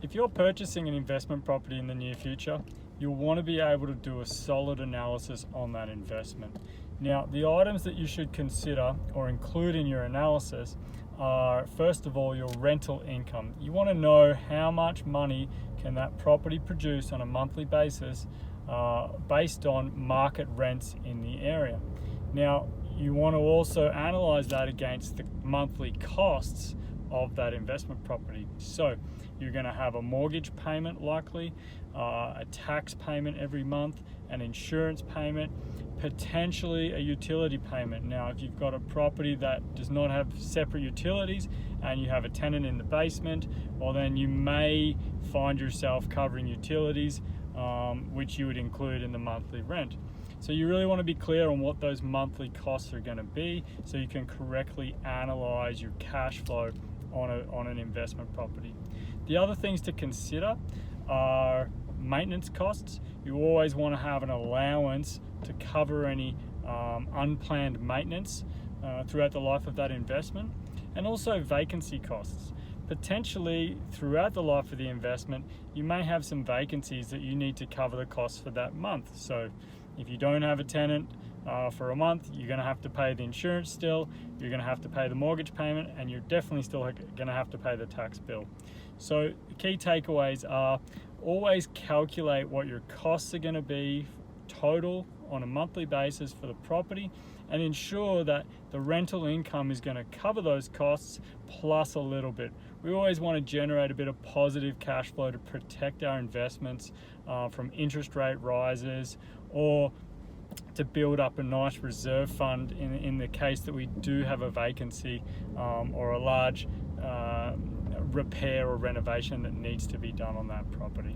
If you're purchasing an investment property in the near future, you'll want to be able to do a solid analysis on that investment. Now, the items that you should consider or include in your analysis are, first of all, your rental income. You want to know how much money can that property produce on a monthly basis based on market rents in the area. Now, you want to also analyze that against the monthly costs of that investment property. So you're going to have a mortgage payment likely, a tax payment every month, an insurance payment, potentially a utility payment. Now, if you've got a property that does not have separate utilities and you have a tenant in the basement, well, then you may find yourself covering utilities, which you would include in the monthly rent. So you really want to be clear on what those monthly costs are going to be so you can correctly analyze your cash flow on an investment property. The other things to consider are maintenance costs. You always want to have an allowance to cover any unplanned maintenance throughout the life of that investment, and also vacancy costs. Potentially throughout the life of the investment, you may have some vacancies that you need to cover the costs for that month. So if you don't have a tenant for a month, you're going to have to pay the insurance still, you're going to have to pay the mortgage payment, and you're definitely still going to have to pay the tax bill. So the key takeaways are always calculate what your costs are going to be total on a monthly basis for the property, and ensure that the rental income is going to cover those costs plus a little bit. We always want to generate a bit of positive cash flow to protect our investments from interest rate rises, or to build up a nice reserve fund in the case that we do have a vacancy or a large repair or renovation that needs to be done on that property.